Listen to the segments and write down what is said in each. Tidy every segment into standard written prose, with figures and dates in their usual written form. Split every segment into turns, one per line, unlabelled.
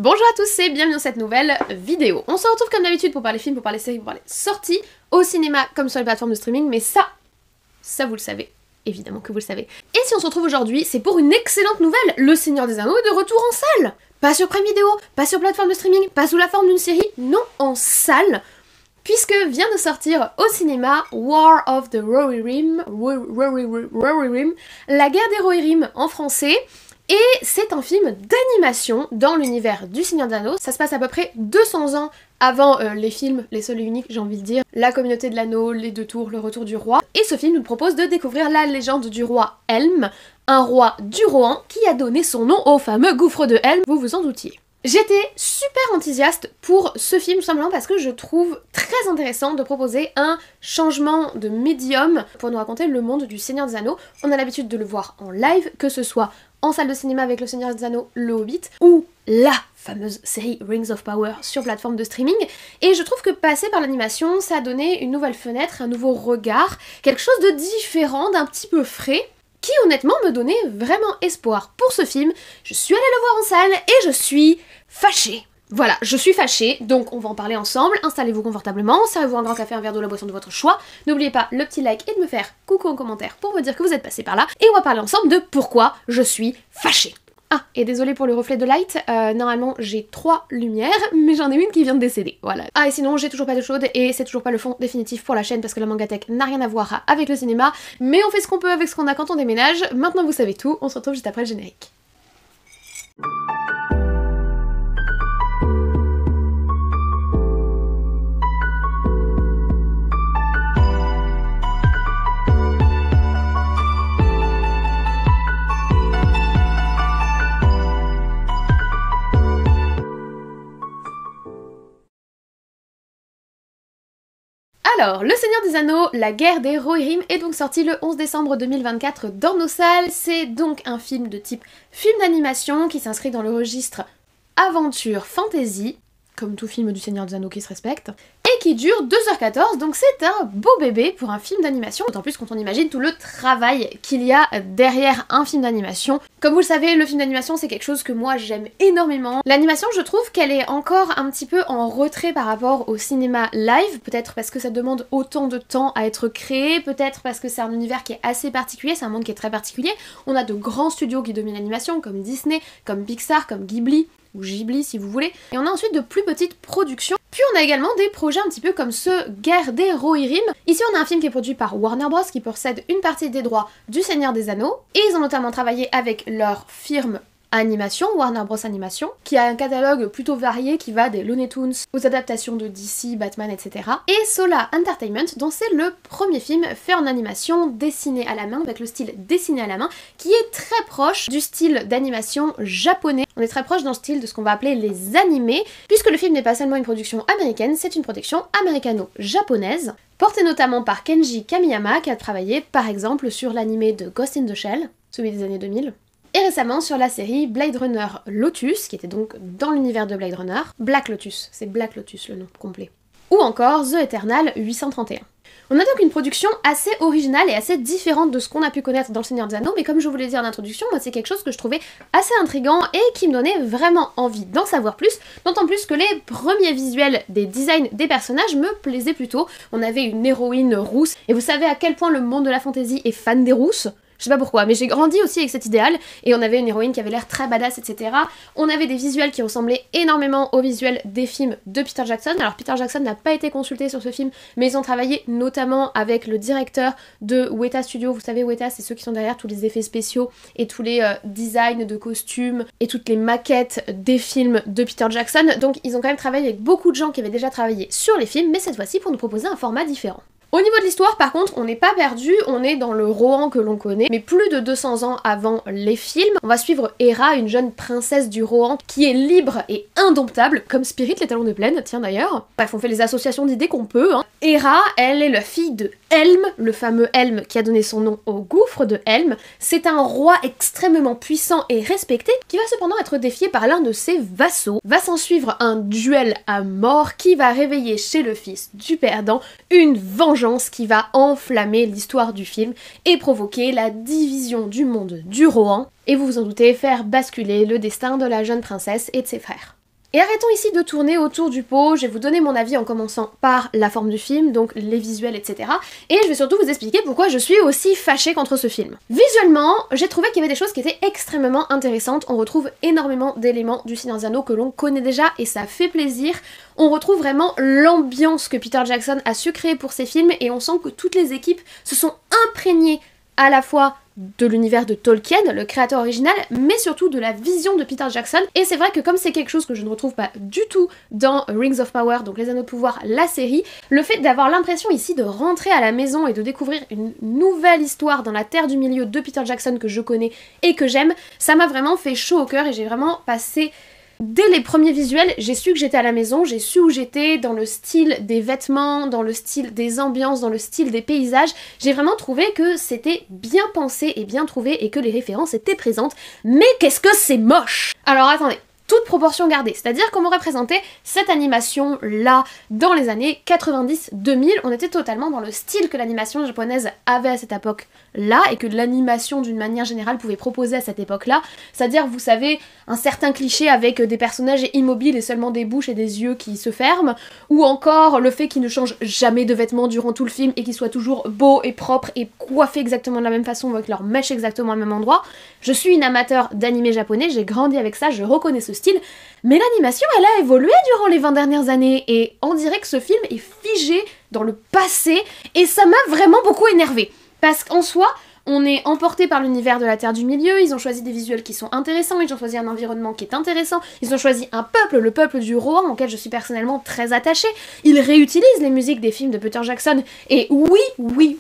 Bonjour à tous et bienvenue dans cette nouvelle vidéo. On se retrouve comme d'habitude pour parler films, pour parler séries, pour parler sorties au cinéma comme sur les plateformes de streaming, mais ça vous le savez, évidemment que vous le savez. Et si on se retrouve aujourd'hui, c'est pour une excellente nouvelle, Le Seigneur des Anneaux est de retour en salle. Pas sur Prime Video, pas sur plateforme de streaming, pas sous la forme d'une série, non, en salle. Puisque vient de sortir au cinéma War of the Rohirrim, la guerre des Rohirrim en français, et c'est un film d'animation dans l'univers du Seigneur des Anneaux. Ça se passe à peu près 200 ans avant les films, les seuls et uniques j'ai envie de dire, La Communauté de l'Anneau, Les Deux Tours, Le Retour du Roi. Et ce film nous propose de découvrir la légende du roi Helm, un roi du Rohan qui a donné son nom au fameux gouffre de Helm, vous vous en doutiez. J'étais super enthousiaste pour ce film tout simplement parce que je trouve très intéressant de proposer un changement de médium pour nous raconter le monde du Seigneur des Anneaux. On a l'habitude de le voir en live, que ce soit en salle de cinéma avec Le Seigneur des Anneaux, Le Hobbit, ou la fameuse série Rings of Power sur plateforme de streaming, et je trouve que passer par l'animation, ça a donné une nouvelle fenêtre, un nouveau regard, quelque chose de différent, d'un petit peu frais, qui honnêtement me donnait vraiment espoir pour ce film. Je suis allée le voir en salle et je suis fâchée. Voilà, je suis fâchée, donc on va en parler ensemble. Installez-vous confortablement, servez-vous un grand café, un verre d'eau, la boisson de votre choix. N'oubliez pas le petit like et de me faire coucou en commentaire pour me dire que vous êtes passé par là. Et on va parler ensemble de pourquoi je suis fâchée. Ah, et désolée pour le reflet de light, normalement j'ai 3 lumières, mais j'en ai une qui vient de décéder, voilà. Ah, et sinon j'ai toujours pas de chaude, et c'est toujours pas le fond définitif pour la chaîne, parce que la Mangatech n'a rien à voir avec le cinéma, mais on fait ce qu'on peut avec ce qu'on a quand on déménage. Maintenant vous savez tout, on se retrouve juste après le générique. Alors, Le Seigneur des Anneaux, la guerre des Rohirrim est donc sorti le 11 décembre 2024 dans nos salles. C'est donc un film de type film d'animation qui s'inscrit dans le registre aventure fantasy, comme tout film du Seigneur des Anneaux qui se respecte, et qui dure 2h14, donc c'est un beau bébé pour un film d'animation, d'autant plus quand on imagine tout le travail qu'il y a derrière un film d'animation. Comme vous le savez, le film d'animation c'est quelque chose que moi j'aime énormément. L'animation, je trouve qu'elle est encore un petit peu en retrait par rapport au cinéma live, peut-être parce que ça demande autant de temps à être créé, peut-être parce que c'est un univers qui est assez particulier, c'est un monde qui est très particulier. On a de grands studios qui dominent l'animation, comme Disney, comme Pixar, comme Ghibli, ou Ghibli si vous voulez, et on a ensuite de plus petites productions. Puis on a également des projets un petit peu comme ce Guerre des Rohirrim. Ici on a un film qui est produit par Warner Bros qui possède une partie des droits du Seigneur des Anneaux, et ils ont notamment travaillé avec leur firme Animation, Warner Bros Animation, qui a un catalogue plutôt varié qui va des Looney Tunes aux adaptations de DC, Batman, etc. Et Sola Entertainment, dont c'est le premier film fait en animation dessiné à la main, avec le style dessiné à la main, qui est très proche du style d'animation japonais. On est très proche dans le style de ce qu'on va appeler les animés, puisque le film n'est pas seulement une production américaine, c'est une production américano-japonaise, portée notamment par Kenji Kamiyama, qui a travaillé par exemple sur l'animé de Ghost in the Shell, celui des années 2000, et récemment sur la série Blade Runner Lotus, qui était donc dans l'univers de Blade Runner. Black Lotus, c'est Black Lotus le nom complet. Ou encore The Eternal 831. On a donc une production assez originale et assez différente de ce qu'on a pu connaître dans Le Seigneur des Anneaux, mais comme je vous l'ai dit en introduction, moi c'est quelque chose que je trouvais assez intriguant et qui me donnait vraiment envie d'en savoir plus, d'autant plus que les premiers visuels des designs des personnages me plaisaient plutôt. On avait une héroïne rousse, et vous savez à quel point le monde de la fantasy est fan des rousses. Je sais pas pourquoi, mais j'ai grandi aussi avec cet idéal, et on avait une héroïne qui avait l'air très badass, etc. On avait des visuels qui ressemblaient énormément aux visuels des films de Peter Jackson. Alors Peter Jackson n'a pas été consulté sur ce film, mais ils ont travaillé notamment avec le directeur de Weta Studio. Vous savez, Weta, c'est ceux qui sont derrière tous les effets spéciaux et tous les designs de costumes et toutes les maquettes des films de Peter Jackson. Donc ils ont quand même travaillé avec beaucoup de gens qui avaient déjà travaillé sur les films, mais cette fois-ci pour nous proposer un format différent. Au niveau de l'histoire, par contre, on n'est pas perdu, on est dans le Rohan que l'on connaît, mais plus de 200 ans avant les films. On va suivre Hera, une jeune princesse du Rohan qui est libre et indomptable, comme Spirit, les talons de plaine, tiens d'ailleurs. Bref, on fait les associations d'idées qu'on peut, hein. Hera, elle est la fille de Helm, le fameux Helm qui a donné son nom au gouffre de Helm. C'est un roi extrêmement puissant et respecté qui va cependant être défié par l'un de ses vassaux. Va s'en suivre un duel à mort qui va réveiller chez le fils du perdant une vengeance qui va enflammer l'histoire du film et provoquer la division du monde du Rohan, et vous vous en doutez, faire basculer le destin de la jeune princesse et de ses frères. Et arrêtons ici de tourner autour du pot, je vais vous donner mon avis en commençant par la forme du film, donc les visuels, etc. Et je vais surtout vous expliquer pourquoi je suis aussi fâchée contre ce film. Visuellement, j'ai trouvé qu'il y avait des choses qui étaient extrêmement intéressantes, on retrouve énormément d'éléments du Seigneur des Anneaux que l'on connaît déjà et ça fait plaisir. On retrouve vraiment l'ambiance que Peter Jackson a su créer pour ses films et on sent que toutes les équipes se sont imprégnées à la fois de l'univers de Tolkien, le créateur original, mais surtout de la vision de Peter Jackson. Et c'est vrai que comme c'est quelque chose que je ne retrouve pas du tout dans Rings of Power, donc les Anneaux de Pouvoir, la série, le fait d'avoir l'impression ici de rentrer à la maison et de découvrir une nouvelle histoire dans la Terre du Milieu de Peter Jackson que je connais et que j'aime, ça m'a vraiment fait chaud au cœur et j'ai vraiment passé... Dès les premiers visuels, j'ai su que j'étais à la maison, j'ai su où j'étais, dans le style des vêtements, dans le style des ambiances, dans le style des paysages. J'ai vraiment trouvé que c'était bien pensé et bien trouvé et que les références étaient présentes. Mais qu'est-ce que c'est moche! Alors attendez, toute proportion gardée, c'est-à-dire qu'on m'aurait présenté cette animation-là dans les années 90-2000, on était totalement dans le style que l'animation japonaise avait à cette époque-là, et que l'animation d'une manière générale pouvait proposer à cette époque-là, c'est-à-dire, vous savez, un certain cliché avec des personnages immobiles et seulement des bouches et des yeux qui se ferment, ou encore le fait qu'ils ne changent jamais de vêtements durant tout le film et qu'ils soient toujours beaux et propres et coiffés exactement de la même façon, avec leurs mèches exactement au même endroit. Je suis une amateur d'animé japonais, j'ai grandi avec ça, je reconnais ce style, mais l'animation elle a évolué durant les 20 dernières années et on dirait que ce film est figé dans le passé et ça m'a vraiment beaucoup énervée parce qu'en soi on est emporté par l'univers de la Terre du Milieu, ils ont choisi des visuels qui sont intéressants, ils ont choisi un environnement qui est intéressant, ils ont choisi un peuple, le peuple du Rohan, auquel je suis personnellement très attachée, ils réutilisent les musiques des films de Peter Jackson, et oui,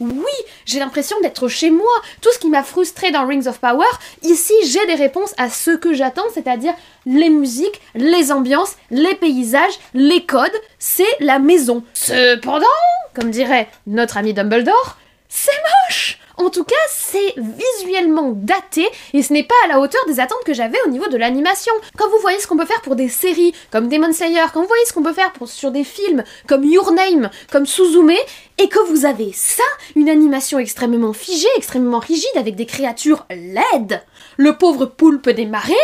j'ai l'impression d'être chez moi. Tout ce qui m'a frustrée dans Rings of Power, ici j'ai des réponses à ce que j'attends, c'est-à-dire les musiques, les ambiances, les paysages, les codes, c'est la maison. Cependant, comme dirait notre ami Dumbledore, c'est moche! En tout cas, c'est visuellement daté et ce n'est pas à la hauteur des attentes que j'avais au niveau de l'animation. Quand vous voyez ce qu'on peut faire pour des séries comme Demon Slayer, quand vous voyez ce qu'on peut faire sur des films comme Your Name, comme Suzume, et que vous avez ça, une animation extrêmement figée, extrêmement rigide, avec des créatures laides, le pauvre poulpe des marais...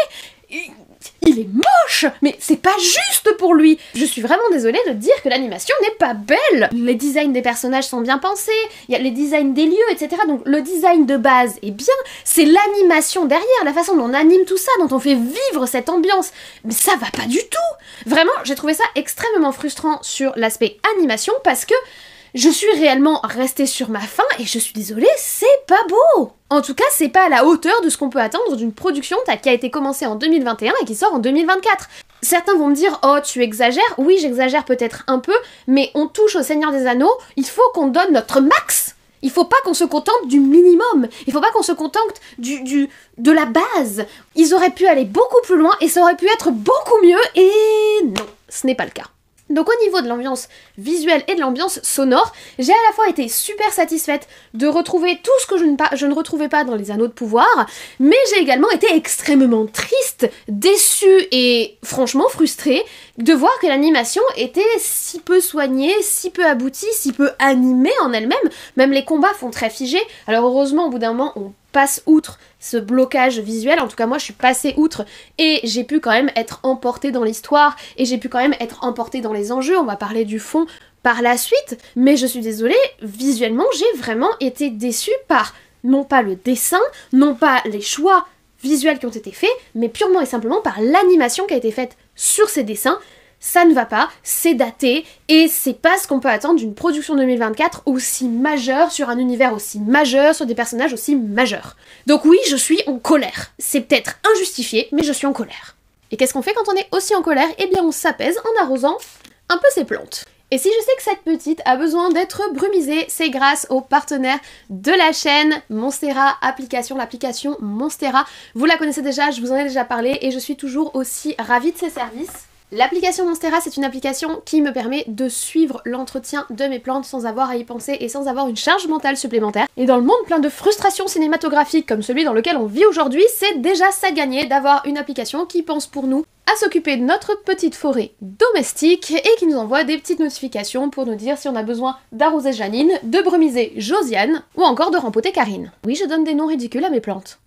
Il est moche, mais c'est pas juste pour lui. Je suis vraiment désolée de dire que l'animation n'est pas belle. Les designs des personnages sont bien pensés, il y a les designs des lieux, etc. Donc le design de base est bien, c'est l'animation derrière, la façon dont on anime tout ça, dont on fait vivre cette ambiance. Mais ça va pas du tout. Vraiment, j'ai trouvé ça extrêmement frustrant sur l'aspect animation parce que je suis réellement restée sur ma faim et je suis désolée, c'est pas beau. En tout cas, c'est pas à la hauteur de ce qu'on peut attendre d'une production qui a été commencée en 2021 et qui sort en 2024. Certains vont me dire « Oh, tu exagères ». Oui, j'exagère peut-être un peu, mais on touche au Seigneur des Anneaux, il faut qu'on donne notre max. Il faut pas qu'on se contente du minimum, il faut pas qu'on se contente de la base. Ils auraient pu aller beaucoup plus loin et ça aurait pu être beaucoup mieux et non, ce n'est pas le cas. Donc au niveau de l'ambiance visuelle et de l'ambiance sonore, j'ai à la fois été super satisfaite de retrouver tout ce que je ne retrouvais pas dans les Anneaux de Pouvoir, mais j'ai également été extrêmement triste, déçue et franchement frustrée de voir que l'animation était si peu soignée, si peu aboutie, si peu animée en elle-même. Même les combats font très figés. Alors heureusement, au bout d'un moment, on passe outre ce blocage visuel, en tout cas moi je suis passée outre et j'ai pu quand même être emportée dans l'histoire et j'ai pu quand même être emportée dans les enjeux, on va parler du fond par la suite, mais je suis désolée, visuellement j'ai vraiment été déçue par non pas le dessin, non pas les choix visuels qui ont été faits, mais purement et simplement par l'animation qui a été faite sur ces dessins. Ça ne va pas, c'est daté, et c'est pas ce qu'on peut attendre d'une production 2024 aussi majeure, sur un univers aussi majeur, sur des personnages aussi majeurs. Donc oui, je suis en colère. C'est peut-être injustifié, mais je suis en colère. Et qu'est-ce qu'on fait quand on est aussi en colère? Eh bien on s'apaise en arrosant un peu ses plantes. Et si je sais que cette petite a besoin d'être brumisée, c'est grâce aux partenaires de la chaîne, Monstera Application, l'application Monstera. Vous la connaissez déjà, je vous en ai déjà parlé, et je suis toujours aussi ravie de ses services. L'application Monstera, c'est une application qui me permet de suivre l'entretien de mes plantes sans avoir à y penser et sans avoir une charge mentale supplémentaire. Et dans le monde plein de frustrations cinématographiques comme celui dans lequel on vit aujourd'hui, c'est déjà ça gagner d'avoir une application qui pense pour nous à s'occuper de notre petite forêt domestique et qui nous envoie des petites notifications pour nous dire si on a besoin d'arroser Janine, de brumiser Josiane ou encore de rempoter Karine. Oui, je donne des noms ridicules à mes plantes.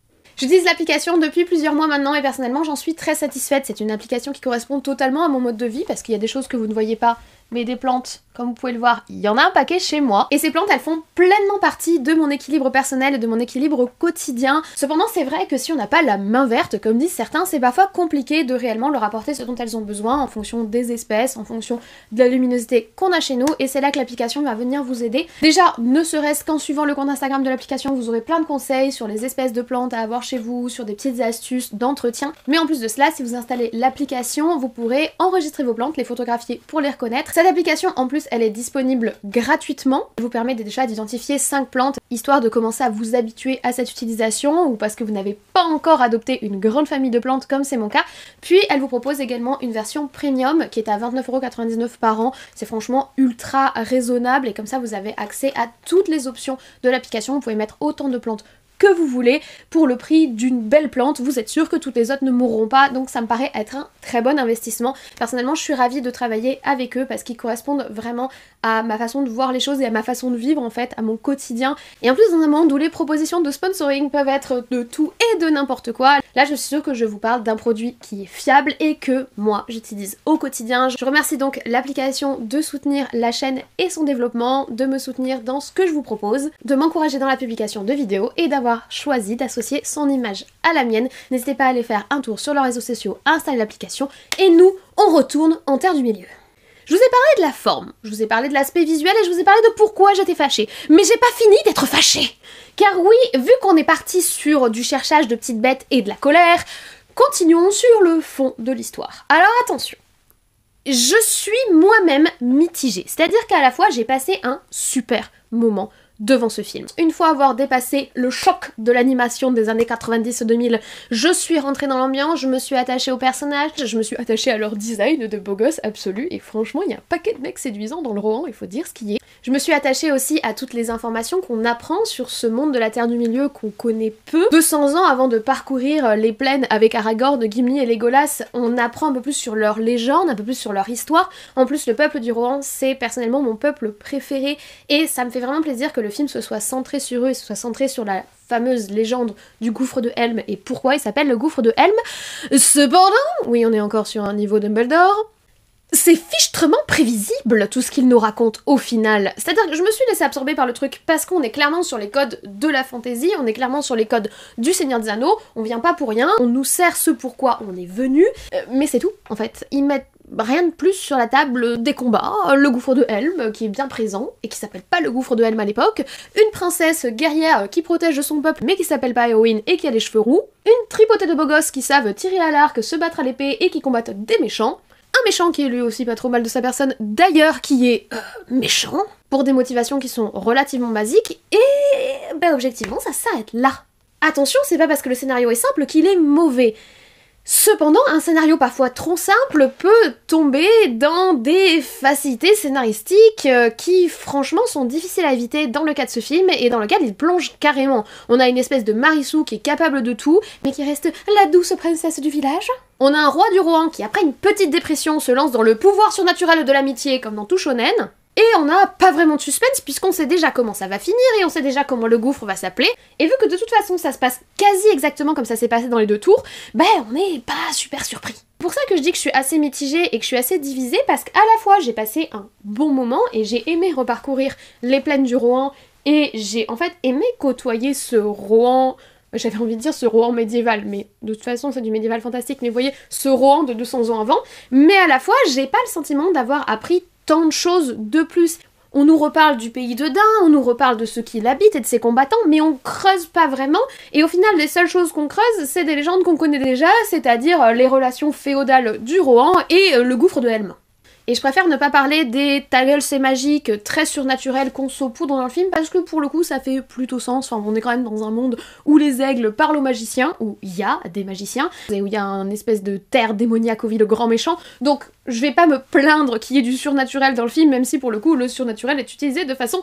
J'utilise l'application depuis plusieurs mois maintenant et personnellement j'en suis très satisfaite. C'est une application qui correspond totalement à mon mode de vie parce qu'il y a des choses que vous ne voyez pas, mais des plantes, comme vous pouvez le voir, il y en a un paquet chez moi. Et ces plantes, elles font pleinement partie de mon équilibre personnel et de mon équilibre quotidien. Cependant, c'est vrai que si on n'a pas la main verte, comme disent certains, c'est parfois compliqué de réellement leur apporter ce dont elles ont besoin en fonction des espèces, en fonction de la luminosité qu'on a chez nous. Et c'est là que l'application va venir vous aider. Déjà, ne serait-ce qu'en suivant le compte Instagram de l'application, vous aurez plein de conseils sur les espèces de plantes à avoir chez vous, sur des petites astuces d'entretien. Mais en plus de cela, si vous installez l'application, vous pourrez enregistrer vos plantes, les photographier pour les reconnaître. Cette application, en plus, elle est disponible gratuitement. Elle vous permet déjà d'identifier 5 plantes, histoire de commencer à vous habituer à cette utilisation, ou parce que vous n'avez pas encore adopté une grande famille de plantes comme c'est mon cas. Puis elle vous propose également une version premium qui est à 29,99€ par an. C'est franchement ultra raisonnable et comme ça vous avez accès à toutes les options de l'application. Vous pouvez mettre autant de plantes que vous voulez pour le prix d'une belle plante. Vous êtes sûr que toutes les autres ne mourront pas, donc ça me paraît être un très bon investissement. Personnellement, je suis ravie de travailler avec eux parce qu'ils correspondent vraiment à ma façon de voir les choses et à ma façon de vivre en fait, à mon quotidien. Et en plus, dans un monde où les propositions de sponsoring peuvent être de tout et de n'importe quoi, là je suis sûre que je vous parle d'un produit qui est fiable et que moi j'utilise au quotidien. Je remercie donc l'application de soutenir la chaîne et son développement, de me soutenir dans ce que je vous propose, de m'encourager dans la publication de vidéos et d'avoir choisi d'associer son image à la mienne. N'hésitez pas à aller faire un tour sur leurs réseaux sociaux, à installer l'application et nous, on retourne en terre du milieu. Je vous ai parlé de la forme, je vous ai parlé de l'aspect visuel et je vous ai parlé de pourquoi j'étais fâchée. Mais j'ai pas fini d'être fâchée. Car oui, vu qu'on est parti sur du cherchage de petites bêtes et de la colère, continuons sur le fond de l'histoire. Alors attention, je suis moi-même mitigée. C'est-à-dire qu'à la fois j'ai passé un super moment devant ce film. Une fois avoir dépassé le choc de l'animation des années 90-2000, je suis rentrée dans l'ambiance, je me suis attachée aux personnages, je me suis attachée à leur design de beau gosse absolu, et franchement, il y a un paquet de mecs séduisants dans le Rohan, il faut dire ce qui est. Je me suis attachée aussi à toutes les informations qu'on apprend sur ce monde de la Terre du Milieu qu'on connaît peu. 200 ans avant de parcourir les plaines avec Aragorn, Gimli et Legolas, on apprend un peu plus sur leur légende, un peu plus sur leur histoire. En plus, le peuple du Rohan, c'est personnellement mon peuple préféré, et ça me fait vraiment plaisir que le film se soit centré sur eux et se soit centré sur la fameuse légende du gouffre de Helm et pourquoi il s'appelle le gouffre de Helm. Cependant, oui on est encore sur un niveau Dumbledore, c'est fichtrement prévisible tout ce qu'il nous raconte au final. C'est-à-dire que je me suis laissée absorber par le truc parce qu'on est clairement sur les codes de la fantasy, on est clairement sur les codes du Seigneur des Anneaux, on vient pas pour rien, on nous sert ce pourquoi on est venu, mais c'est tout en fait. Ils mettent rien de plus sur la table des combats, le gouffre de Helm qui est bien présent et qui s'appelle pas le gouffre de Helm à l'époque, une princesse guerrière qui protège son peuple mais qui s'appelle pas Éowyn et qui a les cheveux roux, une tripotée de beaux gosses qui savent tirer à l'arc, se battre à l'épée et qui combattent des méchants, un méchant qui est lui aussi pas trop mal de sa personne d'ailleurs qui est méchant, pour des motivations qui sont relativement basiques et bah objectivement ça s'arrête là. Attention, c'est pas parce que le scénario est simple qu'il est mauvais. Cependant, un scénario parfois trop simple peut tomber dans des facilités scénaristiques qui, franchement, sont difficiles à éviter dans le cas de ce film et dans lequel il plonge carrément. On a une espèce de Marissou qui est capable de tout, mais qui reste la douce princesse du village. On a un roi du Rohan qui, après une petite dépression, se lance dans le pouvoir surnaturel de l'amitié, comme dans tout shonen. Et on n'a pas vraiment de suspense puisqu'on sait déjà comment ça va finir et on sait déjà comment le gouffre va s'appeler. Et vu que de toute façon ça se passe quasi exactement comme ça s'est passé dans les deux tours, ben on n'est pas super surpris. C'est pour ça que je dis que je suis assez mitigée et que je suis assez divisée parce qu'à la fois j'ai passé un bon moment et j'ai aimé reparcourir les plaines du Rohan et j'ai en fait aimé côtoyer ce Rohan. J'avais envie de dire ce Rohan médiéval, mais de toute façon c'est du médiéval fantastique, mais vous voyez, ce Rohan de 200 ans avant, mais à la fois j'ai pas le sentiment d'avoir appris tant de choses de plus. On nous reparle du pays de Dain, on nous reparle de ceux qui l'habitent et de ses combattants, mais on creuse pas vraiment, et au final les seules choses qu'on creuse, c'est des légendes qu'on connaît déjà, c'est-à-dire les relations féodales du Rohan et le gouffre de Helm. Et je préfère ne pas parler des ta gueule c'est magique très surnaturels qu'on saupoudre dans le film parce que pour le coup ça fait plutôt sens, enfin on est quand même dans un monde où les aigles parlent aux magiciens, où il y a des magiciens, et où il y a un espèce de terre démoniaque au le grand méchant, donc je vais pas me plaindre qu'il y ait du surnaturel dans le film, même si pour le coup le surnaturel est utilisé de façon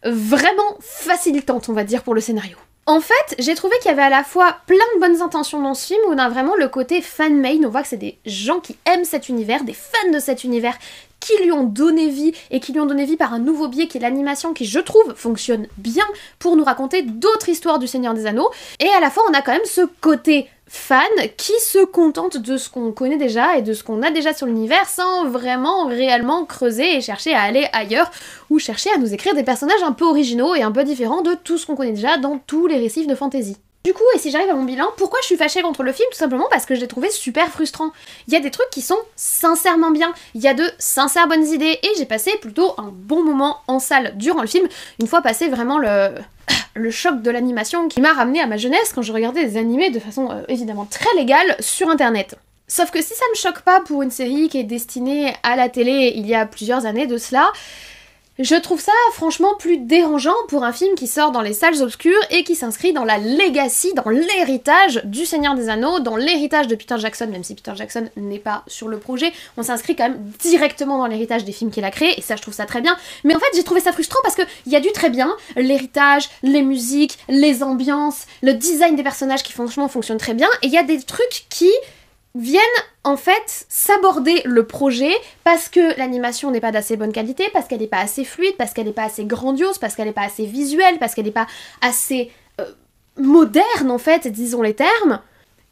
vraiment facilitante on va dire pour le scénario. En fait, j'ai trouvé qu'il y avait à la fois plein de bonnes intentions dans ce film, où on a vraiment le côté fan-made, on voit que c'est des gens qui aiment cet univers, des fans de cet univers, qui lui ont donné vie et qui lui ont donné vie par un nouveau biais qui est l'animation qui, je trouve, fonctionne bien pour nous raconter d'autres histoires du Seigneur des Anneaux. Et à la fois, on a quand même ce côté fan qui se contente de ce qu'on connaît déjà et de ce qu'on a déjà sur l'univers sans vraiment réellement creuser et chercher à aller ailleurs ou chercher à nous écrire des personnages un peu originaux et un peu différents de tout ce qu'on connaît déjà dans tous les récifs de fantasy. Du coup, et si j'arrive à mon bilan, pourquoi je suis fâchée contre le film? Tout simplement parce que je l'ai trouvé super frustrant. Il y a des trucs qui sont sincèrement bien, il y a de sincères bonnes idées, et j'ai passé plutôt un bon moment en salle durant le film, une fois passé vraiment le choc de l'animation qui m'a ramené à ma jeunesse quand je regardais des animés de façon évidemment très légale sur internet. Sauf que si ça me choque pas pour une série qui est destinée à la télé il y a plusieurs années de cela, je trouve ça franchement plus dérangeant pour un film qui sort dans les salles obscures et qui s'inscrit dans la legacy, dans l'héritage du Seigneur des Anneaux, dans l'héritage de Peter Jackson, même si Peter Jackson n'est pas sur le projet, on s'inscrit quand même directement dans l'héritage des films qu'il a créés, et ça je trouve ça très bien. Mais en fait j'ai trouvé ça frustrant parce qu'il y a du très bien, l'héritage, les musiques, les ambiances, le design des personnages qui franchement fonctionnent très bien, et il y a des trucs qui viennent en fait s'aborder le projet parce que l'animation n'est pas d'assez bonne qualité, parce qu'elle n'est pas assez fluide, parce qu'elle n'est pas assez grandiose, parce qu'elle n'est pas assez visuelle, parce qu'elle n'est pas assez moderne en fait, disons les termes,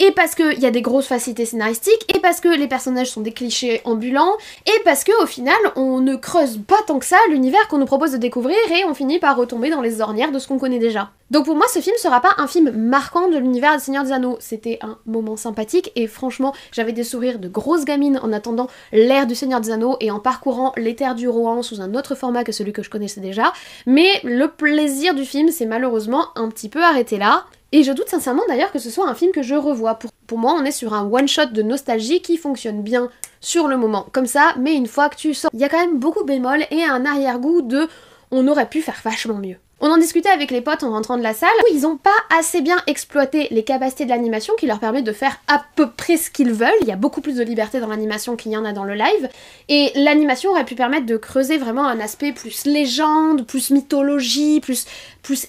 et parce qu'il y a des grosses facilités scénaristiques, et parce que les personnages sont des clichés ambulants, et parce qu'au final on ne creuse pas tant que ça l'univers qu'on nous propose de découvrir et on finit par retomber dans les ornières de ce qu'on connaît déjà. Donc pour moi ce film sera pas un film marquant de l'univers du Seigneur des Anneaux, c'était un moment sympathique et franchement j'avais des sourires de grosse gamine en attendant l'ère du Seigneur des Anneaux et en parcourant les terres du Rohan sous un autre format que celui que je connaissais déjà, mais le plaisir du film s'est malheureusement un petit peu arrêté là. Et je doute sincèrement d'ailleurs que ce soit un film que je revois. Pour moi, on est sur un one-shot de nostalgie qui fonctionne bien sur le moment, comme ça, mais une fois que tu sors, il y a quand même beaucoup de bémols et un arrière-goût de « on aurait pu faire vachement mieux ». On en discutait avec les potes en rentrant de la salle, où ils ont pas assez bien exploité les capacités de l'animation qui leur permet de faire à peu près ce qu'ils veulent. Il y a beaucoup plus de liberté dans l'animation qu'il y en a dans le live, et l'animation aurait pu permettre de creuser vraiment un aspect plus légende, plus mythologie, plus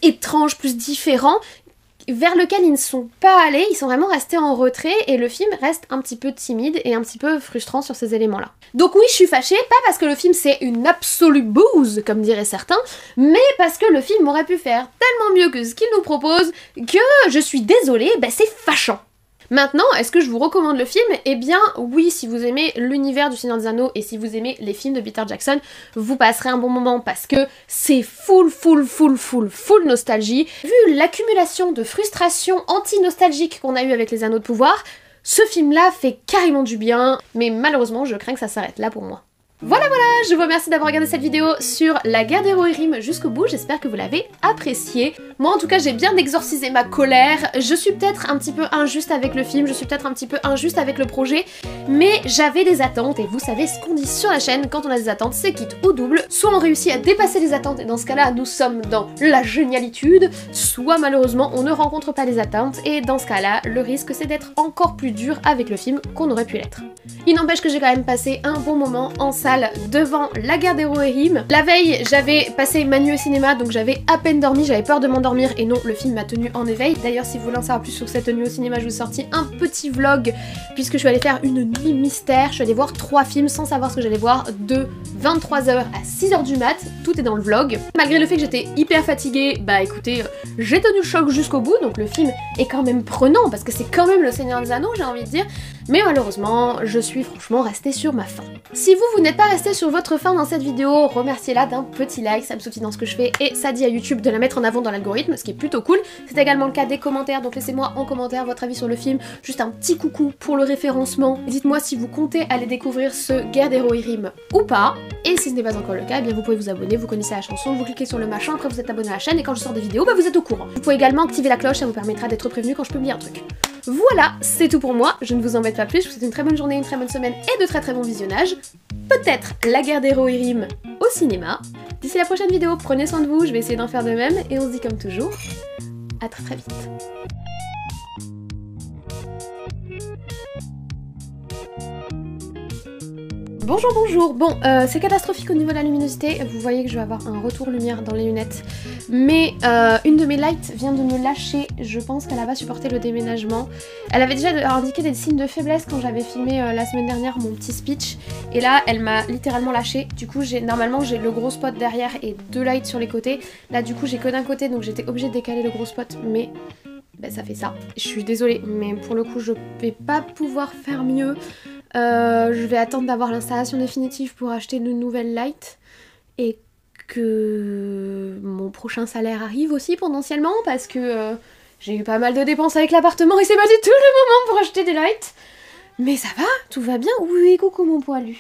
étrange, plus différent, vers lequel ils ne sont pas allés, ils sont vraiment restés en retrait et le film reste un petit peu timide et un petit peu frustrant sur ces éléments-là. Donc oui, je suis fâchée, pas parce que le film c'est une absolue bouse, comme diraient certains, mais parce que le film aurait pu faire tellement mieux que ce qu'il nous propose que je suis désolée, c'est fâchant. Maintenant, est-ce que je vous recommande le film? Eh bien oui, si vous aimez l'univers du Seigneur des Anneaux et si vous aimez les films de Peter Jackson, vous passerez un bon moment parce que c'est full nostalgie. Vu l'accumulation de frustrations anti-nostalgiques qu'on a eu avec les Anneaux de Pouvoir, ce film-là fait carrément du bien, mais malheureusement je crains que ça s'arrête là pour moi. Voilà, je vous remercie d'avoir regardé cette vidéo sur la guerre des Rohirrim jusqu'au bout, j'espère que vous l'avez appréciée. Moi en tout cas j'ai bien exorcisé ma colère, je suis peut-être un petit peu injuste avec le film, je suis peut-être un petit peu injuste avec le projet, mais j'avais des attentes et vous savez ce qu'on dit sur la chaîne, quand on a des attentes c'est quitte ou double, soit on réussit à dépasser les attentes et dans ce cas-là nous sommes dans la génialitude, soit malheureusement on ne rencontre pas les attentes et dans ce cas-là le risque c'est d'être encore plus dur avec le film qu'on aurait pu l'être. Il n'empêche que j'ai quand même passé un bon moment en salle devant la guerre des Rohirrim. La veille, j'avais passé ma nuit au cinéma, donc j'avais à peine dormi, j'avais peur de m'endormir et non, le film m'a tenu en éveil. D'ailleurs, si vous voulez en savoir plus sur cette nuit au cinéma, je vous ai sorti un petit vlog puisque je suis allée faire une nuit mystère. Je suis allée voir 3 films sans savoir ce que j'allais voir de 23h à 6h du mat. Tout est dans le vlog. Malgré le fait que j'étais hyper fatiguée, écoutez, j'ai tenu le choc jusqu'au bout, donc le film est quand même prenant parce que c'est quand même le Seigneur des Anneaux, j'ai envie de dire. Mais malheureusement, je suis franchement restée sur ma faim. Si vous n'êtes pas resté sur votre faim dans cette vidéo, remerciez-la d'un petit like, ça me soutient dans ce que je fais et ça dit à YouTube de la mettre en avant dans l'algorithme, ce qui est plutôt cool. C'est également le cas des commentaires, donc laissez-moi en commentaire votre avis sur le film, juste un petit coucou pour le référencement. Dites-moi si vous comptez aller découvrir ce Guerre des Rohirrim ou pas. Et si ce n'est pas encore le cas, eh bien vous pouvez vous abonner, vous connaissez la chanson, vous cliquez sur le machin, après vous êtes abonné à la chaîne et quand je sors des vidéos, vous êtes au courant. Vous pouvez également activer la cloche, ça vous permettra d'être prévenu quand je publie un truc. Voilà, c'est tout pour moi, je ne vous embête pas plus, je vous souhaite une très bonne journée, une très bonne semaine et de très bons visionnage. Peut-être la guerre des Rohirrim au cinéma. D'ici la prochaine vidéo, prenez soin de vous, je vais essayer d'en faire de même et on se dit comme toujours, à très vite. Bonjour, bonjour. Bon, c'est catastrophique au niveau de la luminosité. Vous voyez que je vais avoir un retour lumière dans les lunettes. Mais une de mes lights vient de me lâcher. Je pense qu'elle a pas supporté le déménagement. Elle avait déjà indiqué des signes de faiblesse quand j'avais filmé la semaine dernière mon petit speech. Et là, elle m'a littéralement lâché. Du coup, normalement, j'ai le gros spot derrière et 2 lights sur les côtés. Là, du coup, j'ai que d'un côté, donc j'étais obligée de décaler le gros spot. Mais ben, ça fait ça. Je suis désolée, mais pour le coup, je vais pas pouvoir faire mieux. Je vais attendre d'avoir l'installation définitive pour acheter de nouvelles lights et que mon prochain salaire arrive aussi potentiellement parce que j'ai eu pas mal de dépenses avec l'appartement et c'est pas du tout le moment pour acheter des lights. Mais ça va, tout va bien. Oui, coucou mon poilu.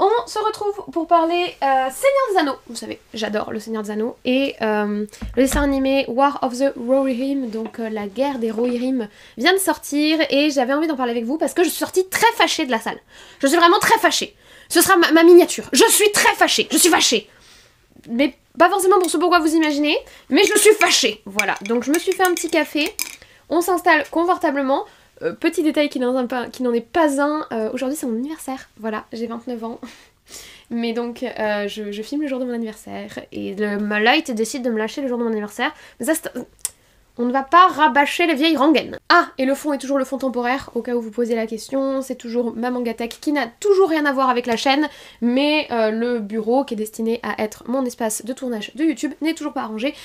On se retrouve pour parler Seigneur des Anneaux. Vous savez, j'adore le Seigneur des Anneaux. Et le dessin animé War of the Rohirrim, donc la guerre des Rohirrim, vient de sortir. Et j'avais envie d'en parler avec vous parce que je suis sortie très fâchée de la salle. Je suis vraiment très fâchée. Ce sera ma miniature. Je suis très fâchée. Je suis fâchée. Mais pas forcément pour ce pourquoi vous imaginez. Mais je suis fâchée. Voilà. Donc je me suis fait un petit café. On s'installe confortablement. Petit détail qui n'en est pas un, aujourd'hui c'est mon anniversaire, voilà, j'ai 29 ans. Mais donc je filme le jour de mon anniversaire et ma light décide de me lâcher le jour de mon anniversaire. Mais ça on ne va pas rabâcher les vieilles rengaines. Ah, et le fond est toujours le fond temporaire, au cas où vous posez la question, c'est toujours ma Mangatech qui n'a toujours rien à voir avec la chaîne, mais le bureau qui est destiné à être mon espace de tournage de YouTube n'est toujours pas arrangé.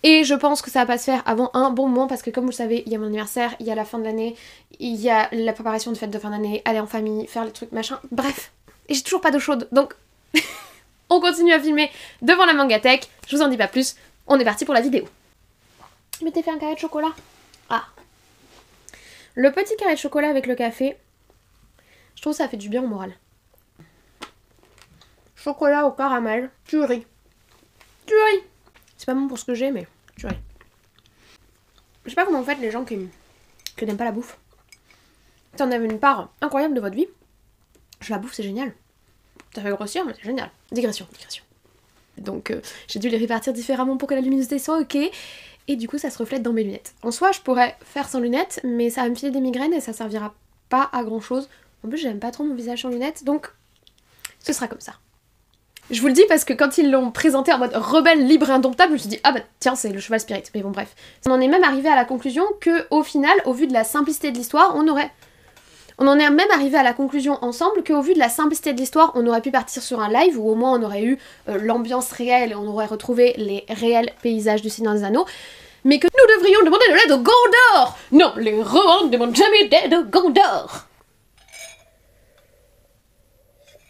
Et je pense que ça va pas se faire avant un bon moment parce que comme vous le savez, il y a mon anniversaire, il y a la fin de l'année, il y a la préparation de fête de fin d'année, aller en famille, faire les trucs machin, bref. Et j'ai toujours pas d'eau chaude, donc on continue à filmer devant la Mangatech, je vous en dis pas plus, on est parti pour la vidéo. Je m'étais fait un carré de chocolat. Ah. Le petit carré de chocolat avec le café, je trouve que ça fait du bien au moral. Chocolat au caramel, tuerie. Tuerie. C'est pas bon pour ce que j'ai, mais tuerie. Je sais pas comment en fait les gens qui n'aiment pas la bouffe. Si on avait une part incroyable de votre vie, la bouffe c'est génial. Ça fait grossir, mais c'est génial. Digression. Donc j'ai dû les répartir différemment pour que la luminosité soit ok. Et du coup ça se reflète dans mes lunettes. En soi je pourrais faire sans lunettes, mais ça va me filer des migraines et ça servira pas à grand chose. En plus j'aime pas trop mon visage sans lunettes, donc ce sera comme ça. Je vous le dis parce que quand ils l'ont présenté en mode rebelle, libre et indomptable, je me suis dit ah bah tiens c'est le cheval spirit, mais bon bref. On en est même arrivé à la conclusion que au final, au vu de la simplicité de l'histoire, on en est même arrivé à la conclusion ensemble qu'au vu de la simplicité de l'histoire, on aurait pu partir sur un live où au moins on aurait eu l'ambiance réelle et on aurait retrouvé les réels paysages du Seigneur des Anneaux, mais que nous devrions demander de l'aide au Gondor. Non, les Rohan ne demandent jamais d'aide au Gondor.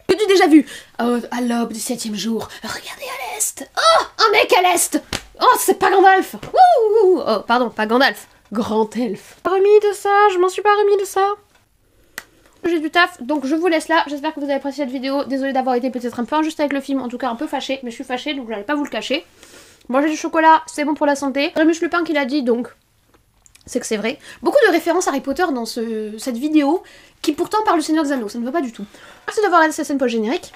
Que-tu déjà vu? Oh, à l'aube du 7e jour, regardez à l'est. Oh, un mec à l'est. Oh, c'est pas Gandalf. Ouh, oh, pardon, pas Gandalf. Grand elfe. Remis de ça, je m'en suis pas remis de ça. J'ai du taf, donc je vous laisse là. J'espère que vous avez apprécié cette vidéo. Désolée d'avoir été peut-être un peu injuste avec le film, en tout cas un peu fâchée, mais je suis fâchée donc j'allais pas vous le cacher. Manger du chocolat, c'est bon pour la santé. Rémus Lupin qui l'a dit, donc c'est que c'est vrai. Beaucoup de références Harry Potter dans cette vidéo, qui pourtant parle du Seigneur des Anneaux, ça ne va pas du tout. Merci d'avoir regardé cette scène post-générique.